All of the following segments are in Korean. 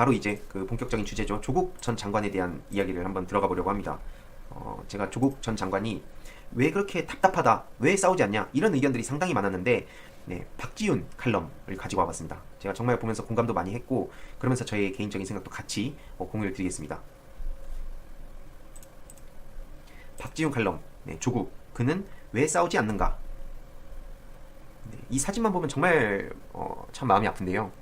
바로 이제 그 본격적인 주제죠. 조국 전 장관에 대한 이야기를 한번 들어가 보려고 합니다. 제가 조국 전 장관이 왜 그렇게 답답하다, 왜 싸우지 않냐, 이런 의견들이 상당히 많았는데, 네, 박지훈 칼럼을 가지고 와봤습니다. 제가 정말 보면서 공감도 많이 했고, 그러면서 저의 개인적인 생각도 같이 공유를 드리겠습니다. 박지훈 칼럼, 네, 조국, 그는 왜 싸우지 않는가? 네, 이 사진만 보면 정말 참 마음이 아픈데요.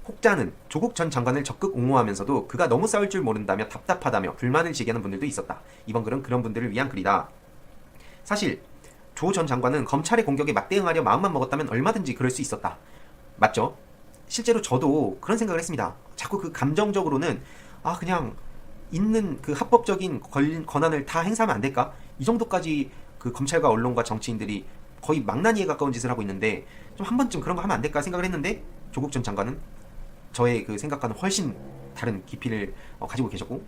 혹자는 조국 전 장관을 적극 옹호하면서도 그가 너무 싸울 줄 모른다며 답답하다며 불만을 제기하는 분들도 있었다. 이번 글은 그런 분들을 위한 글이다. 사실 조 전 장관은 검찰의 공격에 맞대응하려 마음만 먹었다면 얼마든지 그럴 수 있었다. 맞죠? 실제로 저도 그런 생각을 했습니다. 자꾸 그 감정적으로는 그냥 있는 그 합법적인 권한을 다 행사하면 안 될까? 이 정도까지 그 검찰과 언론과 정치인들이 거의 망나니에 가까운 짓을 하고 있는데 좀 한 번쯤 그런 거 하면 안 될까 생각을 했는데, 조국 전 장관은 저의 그 생각과는 훨씬 다른 깊이를 가지고 계셨고,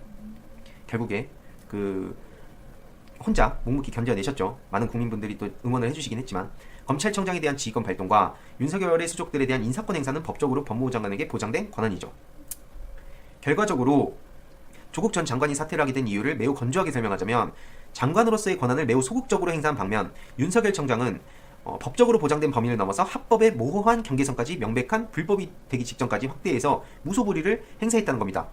결국에 그 혼자 묵묵히 견뎌내셨죠. 많은 국민분들이 또 응원을 해주시긴 했지만, 검찰청장에 대한 지휘권 발동과 윤석열의 수족들에 대한 인사권 행사는 법적으로 법무부 장관에게 보장된 권한이죠. 결과적으로 조국 전 장관이 사퇴를 하게 된 이유를 매우 건조하게 설명하자면, 장관으로서의 권한을 매우 소극적으로 행사한 반면 윤석열 청장은 법적으로 보장된 범위를 넘어서 합법의 모호한 경계선까지 명백한 불법이 되기 직전까지 확대해서 무소불위를 행사했다는 겁니다.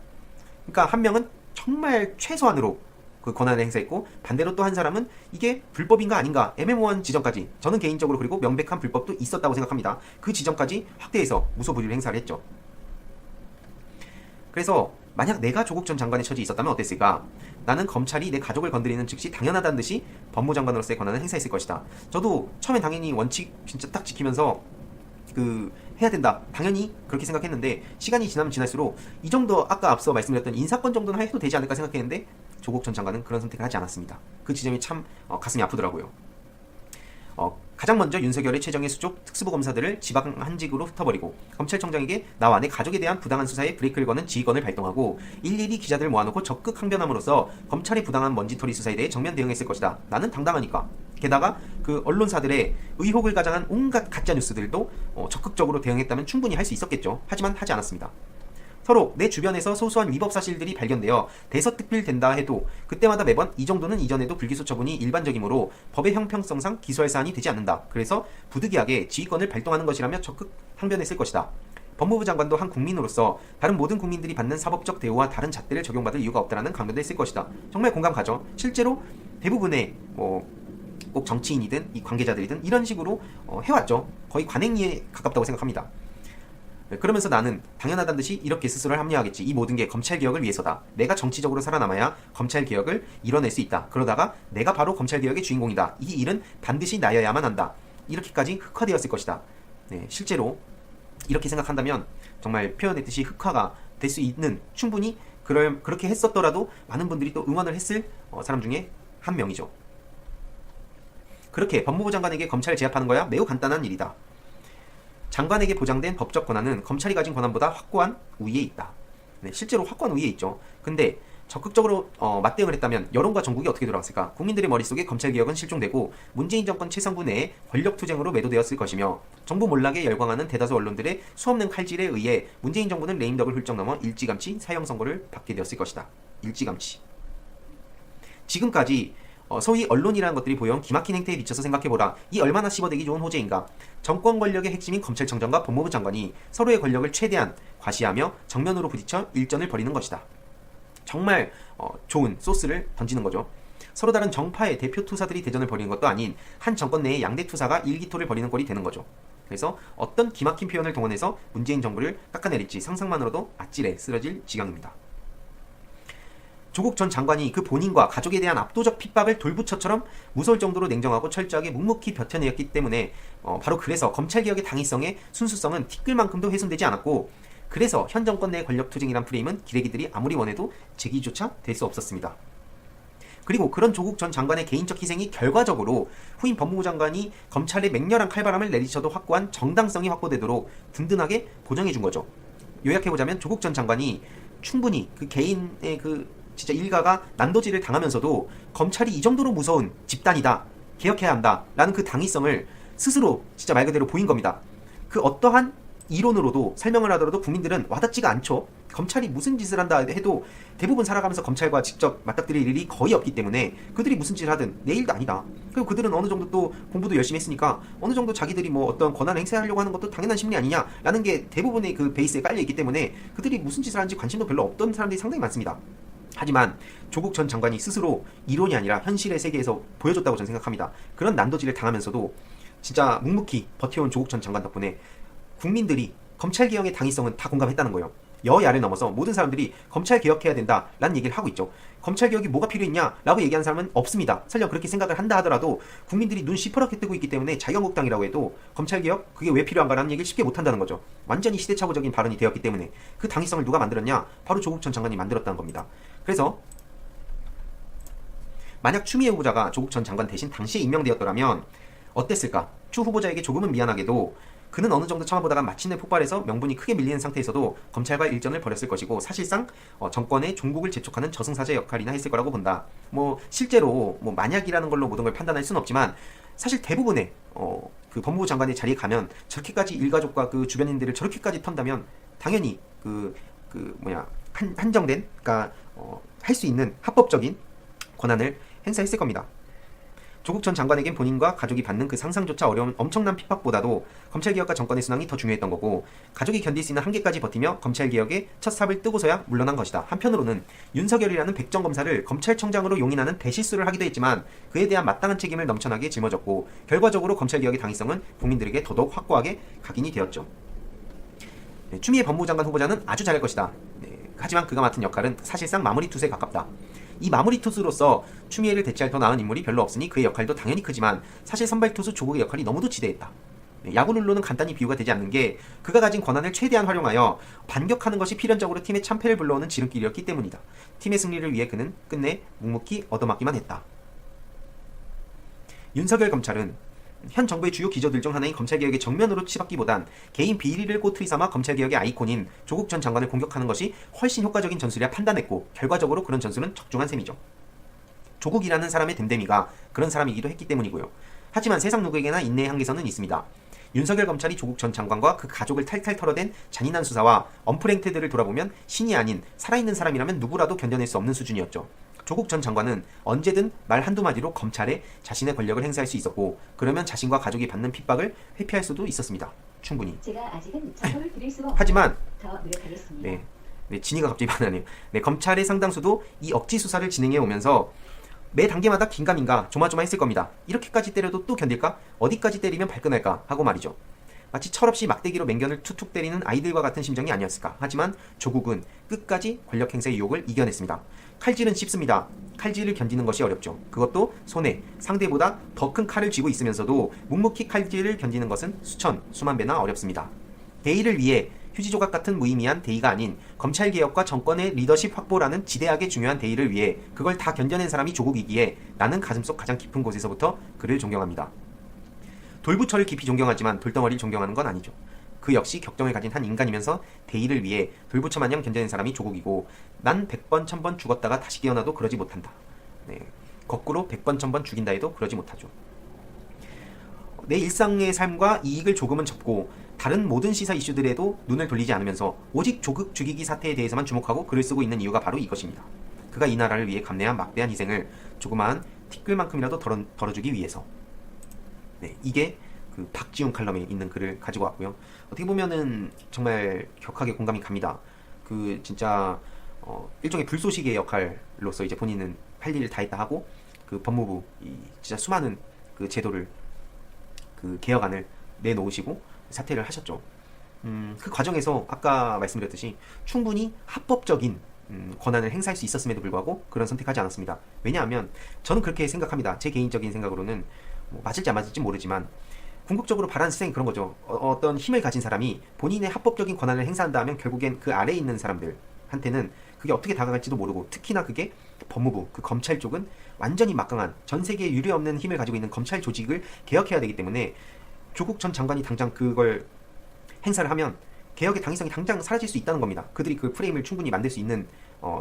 그러니까 한 명은 정말 최소한으로 그 권한을 행사했고, 반대로 또 한 사람은 이게 불법인가 아닌가 애매모호한 지점까지, 저는 개인적으로 그리고 명백한 불법도 있었다고 생각합니다. 그 지점까지 확대해서 무소불위를 행사를 했죠. 그래서 만약 내가 조국 전 장관의 처지에 있었다면 어땠을까? 나는 검찰이 내 가족을 건드리는 즉시 당연하다는 듯이 법무장관으로서의 권한을 행사했을 것이다. 저도 처음엔 당연히 원칙 진짜 딱 지키면서 해야 된다, 당연히 그렇게 생각했는데, 시간이 지나면 지날수록 이 정도 아까 앞서 말씀드렸던 인사권 정도는 해도 되지 않을까 생각했는데, 조국 전 장관은 그런 선택을 하지 않았습니다. 그 지점이 참 가슴이 아프더라고요. 가장 먼저 윤석열의 최정예 수족 특수부 검사들을 지방한직으로 흩어버리고, 검찰청장에게 나와 내 가족에 대한 부당한 수사에 브레이크를 거는 지휘권을 발동하고, 일일이 기자들을 모아놓고 적극 항변함으로써 검찰의 부당한 먼지털이 수사에 대해 정면 대응했을 것이다. 나는 당당하니까. 게다가 그 언론사들의 의혹을 가장한 온갖 가짜뉴스들도 적극적으로 대응했다면 충분히 할 수 있었겠죠. 하지만 하지 않았습니다. 서로 내 주변에서 소소한 위법 사실들이 발견되어 대서특필된다 해도 그때마다 매번 이 정도는 이전에도 불기소 처분이 일반적이므로 법의 형평성상 기소할 사안이 되지 않는다. 그래서 부득이하게 지휘권을 발동하는 것이라며 적극 항변했을 것이다. 법무부 장관도 한 국민으로서 다른 모든 국민들이 받는 사법적 대우와 다른 잣대를 적용받을 이유가 없다라는 강변도 했을 것이다. 정말 공감 가죠. 실제로 대부분의 꼭 정치인이든 이 관계자들이든 이런 식으로 해왔죠. 거의 관행에 가깝다고 생각합니다. 그러면서 나는 당연하다는 듯이 이렇게 스스로를 합리화하겠지. 이 모든 게 검찰개혁을 위해서다. 내가 정치적으로 살아남아야 검찰개혁을 이뤄낼 수 있다. 그러다가 내가 바로 검찰개혁의 주인공이다. 이 일은 반드시 나여야만 한다. 이렇게까지 흑화되었을 것이다. 네, 실제로 이렇게 생각한다면 정말 표현했듯이 흑화가 될 수 있는, 충분히 그렇게 했었더라도 많은 분들이 또 응원을 했을 사람 중에 한 명이죠. 그렇게 법무부 장관에게 검찰을 제압하는 거야 매우 간단한 일이다. 장관에게 보장된 법적 권한은 검찰이 가진 권한보다 확고한 우위에 있다. 네, 실제로 확고한 우위에 있죠. 근데 적극적으로 맞대응을 했다면 여론과 전국이 어떻게 돌아갔을까? 국민들의 머릿속에 검찰개혁은 실종되고 문재인 정권 최상부 내에 권력투쟁으로 매도되었을 것이며, 정부 몰락에 열광하는 대다수 언론들의 수없는 칼질에 의해 문재인 정부는 레임덕을 훌쩍 넘어 일찌감치 사형 선고를 받게 되었을 것이다. 일찌감치. 지금까지 소위 언론이라는 것들이 보여온 기막힌 행태에 비춰서 생각해보라. 이 얼마나 씹어대기 좋은 호재인가. 정권 권력의 핵심인 검찰청장과 법무부 장관이 서로의 권력을 최대한 과시하며 정면으로 부딪혀 일전을 벌이는 것이다. 정말 좋은 소스를 던지는 거죠. 서로 다른 정파의 대표 투사들이 대전을 벌이는 것도 아닌 한 정권 내의 양대 투사가 일기토를 벌이는 꼴이 되는 거죠. 그래서 어떤 기막힌 표현을 동원해서 문재인 정부를 깎아내릴지 상상만으로도 아찔해 쓰러질 지경입니다. 조국 전 장관이 그 본인과 가족에 대한 압도적 핍박을 돌부처처럼 무서울 정도로 냉정하고 철저하게 묵묵히 버텨내었기 때문에 바로 그래서 검찰개혁의 당위성에 순수성은 티끌만큼도 훼손되지 않았고, 그래서 현 정권 내 권력투쟁이란 프레임은 기레기들이 아무리 원해도 제기조차 될 수 없었습니다. 그리고 그런 조국 전 장관의 개인적 희생이 결과적으로 후임 법무부 장관이 검찰의 맹렬한 칼바람을 내리쳐도 확고한 정당성이 확보되도록 든든하게 보장해준 거죠. 요약해보자면 조국 전 장관이 충분히 그 개인의 진짜 일가가 난도질을 당하면서도 검찰이 이 정도로 무서운 집단이다, 개혁해야 한다 라는 그 당위성을 스스로 진짜 말 그대로 보인 겁니다. 그 어떠한 이론으로도 설명을 하더라도 국민들은 와닿지가 않죠. 검찰이 무슨 짓을 한다 해도 대부분 살아가면서 검찰과 직접 맞닥뜨릴 일이 거의 없기 때문에 그들이 무슨 짓을 하든 내 일도 아니다. 그리고 그들은 어느 정도 또 공부도 열심히 했으니까 어느 정도 자기들이 뭐 어떤 권한을 행사하려고 하는 것도 당연한 심리 아니냐라는 게 대부분의 그 베이스에 깔려 있기 때문에 그들이 무슨 짓을 하는지 관심도 별로 없던 사람들이 상당히 많습니다. 하지만 조국 전 장관이 스스로 이론이 아니라 현실의 세계에서 보여줬다고 저는 생각합니다. 그런 난도질을 당하면서도 진짜 묵묵히 버텨온 조국 전 장관 덕분에 국민들이 검찰개혁의 당위성은 다 공감했다는 거예요. 여야를 넘어서 모든 사람들이 검찰 개혁해야 된다라는 얘기를 하고 있죠. 검찰 개혁이 뭐가 필요했냐라고 얘기하는 사람은 없습니다. 설령 그렇게 생각을 한다 하더라도 국민들이 눈 시퍼렇게 뜨고 있기 때문에 자유한국당이라고 해도 검찰 개혁 그게 왜 필요한가라는 얘기를 쉽게 못한다는 거죠. 완전히 시대착오적인 발언이 되었기 때문에 그 당위성을 누가 만들었냐? 바로 조국 전 장관이 만들었다는 겁니다. 그래서 만약 추미애 후보자가 조국 전 장관 대신 당시에 임명되었더라면 어땠을까? 추 후보자에게 조금은 미안하게도 그는 어느 정도 참아보다가 마침내 폭발해서 명분이 크게 밀리는 상태에서도 검찰과 일전을 벌였을 것이고 사실상 정권의 종국을 재촉하는 저승사자 역할이나 했을 거라고 본다. 뭐 실제로 뭐 만약이라는 걸로 모든 걸 판단할 수는 없지만 사실 대부분의 그 법무부 장관의 자리에 가면 저렇게까지 일가족과 그 주변인들을 저렇게까지 턴다면 당연히 한정된 그러니까 할 수 있는 합법적인 권한을 행사했을 겁니다. 조국 전 장관에겐 본인과 가족이 받는 그 상상조차 어려운 엄청난 핍박보다도 검찰개혁과 정권의 순항이 더 중요했던 거고 가족이 견딜 수 있는 한계까지 버티며 검찰개혁의 첫 삽을 뜨고서야 물러난 것이다. 한편으로는 윤석열이라는 백정검사를 검찰청장으로 용인하는 대실수를 하기도 했지만 그에 대한 마땅한 책임을 넘쳐나게 짊어졌고 결과적으로 검찰개혁의 당위성은 국민들에게 더더욱 확고하게 각인이 되었죠. 추미애 법무부 장관 후보자는 아주 잘할 것이다. 하지만 그가 맡은 역할은 사실상 마무리 투수에 가깝다. 이 마무리 투수로서 추미애를 대체할 더 나은 인물이 별로 없으니 그의 역할도 당연히 크지만 사실 선발 투수 조국의 역할이 너무도 지대했다. 야구룰로는 간단히 비유가 되지 않는 게 그가 가진 권한을 최대한 활용하여 반격하는 것이 필연적으로 팀의 참패를 불러오는 지름길이었기 때문이다. 팀의 승리를 위해 그는 끝내 묵묵히 얻어맞기만 했다. 윤석열 검찰은 현 정부의 주요 기조들 중 하나인 검찰개혁의 정면으로 치받기보단 개인 비리를 꼬투리 삼아 검찰개혁의 아이콘인 조국 전 장관을 공격하는 것이 훨씬 효과적인 전술이라 판단했고 결과적으로 그런 전술은 적중한 셈이죠. 조국이라는 사람의 됨됨이가 그런 사람이기도 했기 때문이고요. 하지만 세상 누구에게나 인내의 한계선은 있습니다. 윤석열 검찰이 조국 전 장관과 그 가족을 탈탈 털어댄 잔인한 수사와 언프랭테드를 돌아보면 신이 아닌 살아있는 사람이라면 누구라도 견뎌낼 수 없는 수준이었죠. 조국 전 장관은 언제든 말 한두 마디로 검찰에 자신의 권력을 행사할 수 있었고 그러면 자신과 가족이 받는 핍박을 회피할 수도 있었습니다. 충분히. 제가 아직은 정보를 드릴 수가 하지만 더 노력하겠습니다. 진이가 갑자기 반하네요. 검찰의 상당수도 이 억지 수사를 진행해 오면서 매 단계마다 긴가민가 조마조마했을 겁니다. 이렇게까지 때려도 또 견딜까? 어디까지 때리면 발끈할까? 하고 말이죠. 마치 철없이 막대기로 맹견을 툭툭 때리는 아이들과 같은 심정이 아니었을까. 하지만 조국은 끝까지 권력 행사의 유혹을 이겨냈습니다. 칼질은 쉽습니다. 칼질을 견디는 것이 어렵죠. 그것도 손에 상대보다 더 큰 칼을 쥐고 있으면서도 묵묵히 칼질을 견디는 것은 수만 배나 어렵습니다. 대의를 위해 휴지조각 같은 무의미한 대의가 아닌 검찰개혁과 정권의 리더십 확보라는 지대하게 중요한 대의를 위해 그걸 다 견뎌낸 사람이 조국이기에 나는 가슴속 가장 깊은 곳에서부터 그를 존경합니다. 돌부처를 깊이 존경하지만 돌덩어리를 존경하는 건 아니죠. 그 역시 격정을 가진 한 인간이면서 대의를 위해 돌부처 마냥 견뎌낸 사람이 조국이고 난 100번 1000번 죽었다가 다시 깨어나도 그러지 못한다. 거꾸로 100번 1000번 죽인다 해도 그러지 못하죠. 내 일상의 삶과 이익을 조금은 접고 다른 모든 시사 이슈들에도 눈을 돌리지 않으면서 오직 조국 죽이기 사태에 대해서만 주목하고 글을 쓰고 있는 이유가 바로 이것입니다. 그가 이 나라를 위해 감내한 막대한 희생을 조그마한 티끌만큼이라도 덜어주기 위해서. 이게 그 박지훈 칼럼에 있는 글을 가지고 왔고요. 어떻게 보면은 정말 격하게 공감이 갑니다. 그 진짜 일종의 불쏘시개의 역할로서 이제 본인은 할 일을 다 했다 하고 그 법무부 진짜 수많은 그 제도를 그 개혁안을 내놓으시고 사퇴를 하셨죠. 그 과정에서 아까 말씀드렸듯이 충분히 합법적인 권한을 행사할 수 있었음에도 불구하고 그런 선택하지 않았습니다. 왜냐하면 저는 그렇게 생각합니다. 제 개인적인 생각으로는 맞을지 안 맞을지 모르지만 궁극적으로 바라는 세상이 그런 거죠. 어떤 힘을 가진 사람이 본인의 합법적인 권한을 행사한다 하면 결국엔 그 아래에 있는 사람들한테는 그게 어떻게 다가갈지도 모르고 특히나 그게 법무부, 그 검찰 쪽은 완전히 막강한 전 세계에 유례없는 힘을 가지고 있는 검찰 조직을 개혁해야 되기 때문에 조국 전 장관이 당장 그걸 행사를 하면 개혁의 당위성이 당장 사라질 수 있다는 겁니다. 그들이 그 프레임을 충분히 만들 수 있는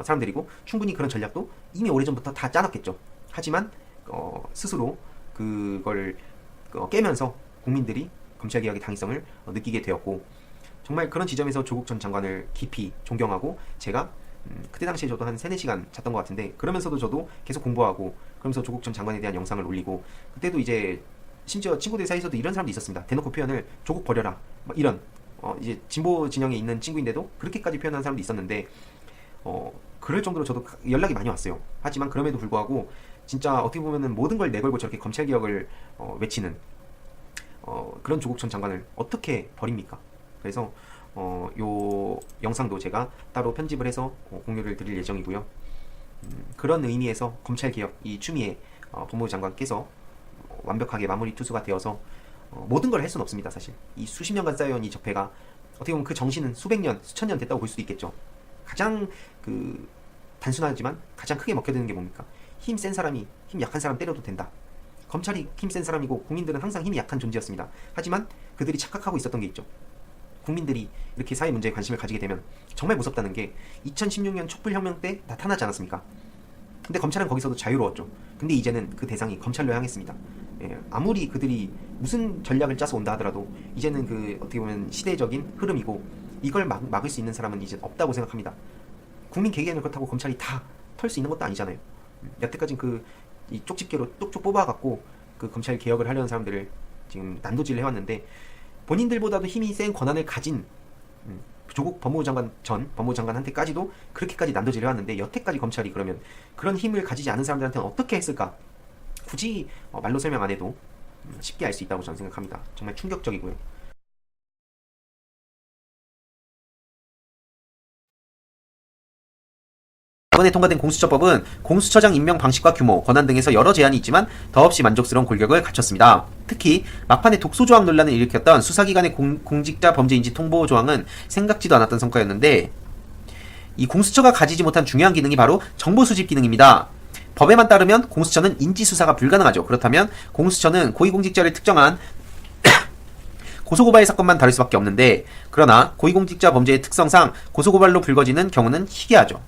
사람들이고 충분히 그런 전략도 이미 오래전부터 다 짜놨겠죠. 하지만 스스로 그걸 깨면서 국민들이 검찰개혁의 당위성을 느끼게 되었고 정말 그런 지점에서 조국 전 장관을 깊이 존경하고 제가 그때 당시에 저도 한 3-4시간 잤던 것 같은데 그러면서도 저도 계속 공부하고 그러면서 조국 전 장관에 대한 영상을 올리고 그때도 이제 심지어 친구들 사이에서도 이런 사람도 있었습니다. 대놓고 표현을 조국 버려라 막 이런 이제 진보 진영에 있는 친구인데도 그렇게까지 표현하는 사람도 있었는데 그럴 정도로 저도 연락이 많이 왔어요. 하지만 그럼에도 불구하고 진짜 어떻게 보면은 모든 걸 내걸고 저렇게 검찰개혁을 외치는 그런 조국 전 장관을 어떻게 버립니까? 그래서 요 영상도 제가 따로 편집을 해서 공유를 드릴 예정이고요. 그런 의미에서 검찰개혁 이 추미애 법무부 장관께서 완벽하게 마무리 투수가 되어서 모든 걸 할 수는 없습니다. 사실 이 수십 년간 쌓여온 이 적폐가 어떻게 보면 그 정신은 수백 년, 수천 년 됐다고 볼 수도 있겠죠. 가장 단순하지만 가장 크게 먹혀드는 게 뭡니까? 힘 센 사람이 힘 약한 사람 때려도 된다. 검찰이 힘 센 사람이고 국민들은 항상 힘이 약한 존재였습니다. 하지만 그들이 착각하고 있었던 게 있죠. 국민들이 이렇게 사회 문제에 관심을 가지게 되면 정말 무섭다는 게 2016년 촛불혁명 때 나타나지 않았습니까? 근데 검찰은 거기서도 자유로웠죠. 근데 이제는 그 대상이 검찰로 향했습니다. 아무리 그들이 무슨 전략을 짜서 온다 하더라도 이제는 어떻게 보면 시대적인 흐름이고 이걸 막을 수 있는 사람은 이제 없다고 생각합니다. 국민 개개인을 그렇다고 검찰이 다 털 수 있는 것도 아니잖아요. 여태까지는 이 쪽집게로 똑똑 뽑아갖고 검찰 개혁을 하려는 사람들을 지금 난도질을 해왔는데 본인들보다도 힘이 센 권한을 가진 조국 전 법무부 장관한테까지도 그렇게까지 난도질을 해왔는데 여태까지 검찰이 그러면 그런 힘을 가지지 않은 사람들한테는 어떻게 했을까? 굳이 말로 설명 안 해도 쉽게 알 수 있다고 저는 생각합니다. 정말 충격적이고요. 이번에 통과된 공수처법은 공수처장 임명 방식과 규모, 권한 등에서 여러 제한이 있지만 더없이 만족스러운 골격을 갖췄습니다. 특히 막판에 독소조항 논란을 일으켰던 수사기관의 공직자 범죄인지 통보 조항은 생각지도 않았던 성과였는데 이 공수처가 가지지 못한 중요한 기능이 바로 정보 수집 기능입니다. 법에만 따르면 공수처는 인지수사가 불가능하죠. 그렇다면 공수처는 고위공직자를 특정한 고소고발 사건만 다룰 수밖에 없는데 그러나 고위공직자 범죄의 특성상 고소고발로 불거지는 경우는 희귀하죠.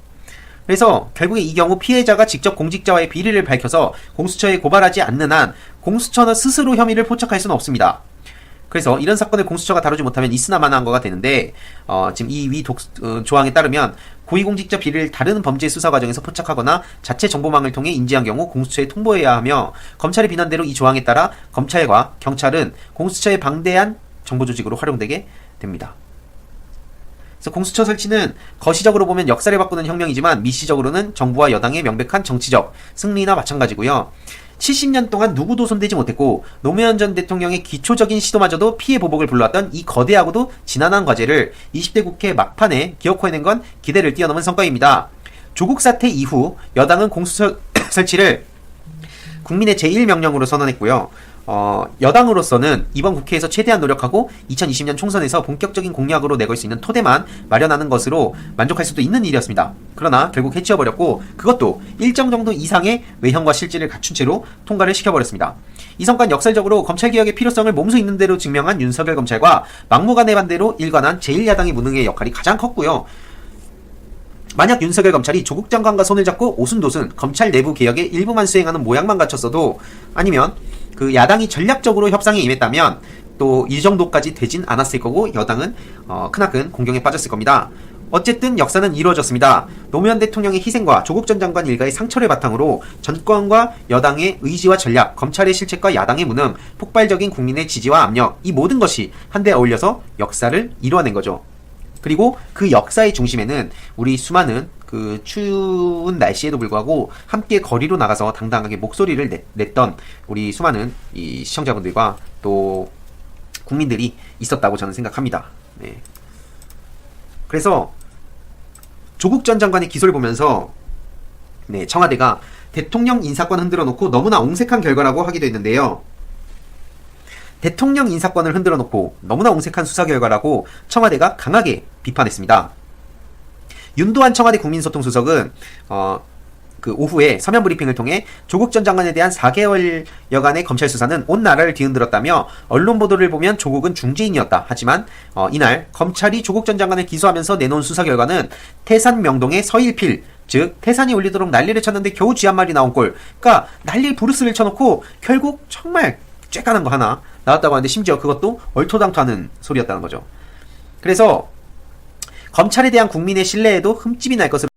그래서 결국에 이 경우 피해자가 직접 공직자와의 비리를 밝혀서 공수처에 고발하지 않는 한 공수처는 스스로 혐의를 포착할 수는 없습니다. 그래서 이런 사건을 공수처가 다루지 못하면 있으나 마나한 거가 되는데 지금 이 위 조항에 따르면 고위공직자 비리를 다른 범죄 수사 과정에서 포착하거나 자체 정보망을 통해 인지한 경우 공수처에 통보해야 하며 검찰의 비난대로 이 조항에 따라 검찰과 경찰은 공수처의 방대한 정보 조직으로 활용되게 됩니다. 그래서 공수처 설치는 거시적으로 보면 역사를 바꾸는 혁명이지만 미시적으로는 정부와 여당의 명백한 정치적 승리나 마찬가지고요. 70년 동안 누구도 손대지 못했고 노무현 전 대통령의 기초적인 시도마저도 피해 보복을 불러왔던 이 거대하고도 지난한 과제를 20대 국회 막판에 기어코해낸 건 기대를 뛰어넘은 성과입니다. 조국 사태 이후 여당은 공수처 설치를 국민의 제1명령으로 선언했고요. 여당으로서는 이번 국회에서 최대한 노력하고 2020년 총선에서 본격적인 공약으로 내걸 수 있는 토대만 마련하는 것으로 만족할 수도 있는 일이었습니다. 그러나 결국 해치워버렸고 그것도 일정 정도 이상의 외형과 실질을 갖춘 채로 통과를 시켜버렸습니다. 이 성과는 역설적으로 검찰개혁의 필요성을 몸소 있는 대로 증명한 윤석열 검찰과 막무가내 반대로 일관한 제1야당의 무능의 역할이 가장 컸고요. 만약 윤석열 검찰이 조국 장관과 손을 잡고 오순도순 검찰 내부 개혁의 일부만 수행하는 모양만 갖췄어도 아니면 야당이 전략적으로 협상에 임했다면 또 이 정도까지 되진 않았을 거고 여당은 크나큰 공경에 빠졌을 겁니다. 어쨌든 역사는 이루어졌습니다. 노무현 대통령의 희생과 조국 전 장관 일가의 상처를 바탕으로 정권과 여당의 의지와 전략, 검찰의 실책과 야당의 무능, 폭발적인 국민의 지지와 압력 이 모든 것이 한데 어울려서 역사를 이루어낸 거죠. 그리고 그 역사의 중심에는 우리 수많은 추운 날씨에도 불구하고 함께 거리로 나가서 당당하게 목소리를 냈던 우리 수많은 이 시청자분들과 또 국민들이 있었다고 저는 생각합니다. 네. 그래서 조국 전 장관의 기소를 보면서 청와대가 대통령 인사권 흔들어 놓고 너무나 옹색한 결과라고 하기도 했는데요. 대통령 인사권을 흔들어 놓고 너무나 옹색한 수사 결과라고 청와대가 강하게 비판했습니다. 윤도한 청와대 국민소통수석은 오후에 서면 브리핑을 통해 조국 전 장관에 대한 4개월여간의 검찰 수사는 온 나라를 뒤흔들었다며 언론 보도를 보면 조국은 중재인이었다. 하지만 이날 검찰이 조국 전 장관을 기소하면서 내놓은 수사 결과는 태산 명동의 서일필 즉 태산이 울리도록 난리를 쳤는데 겨우 쥐 한 마리 나온 꼴. 그러니까 난리 부르스를 쳐놓고 결국 정말 쬐깐한 거 하나 나왔다고 하는데 심지어 그것도 얼토당토하는 소리였다는 거죠. 그래서 검찰에 대한 국민의 신뢰에도 흠집이 날 것으로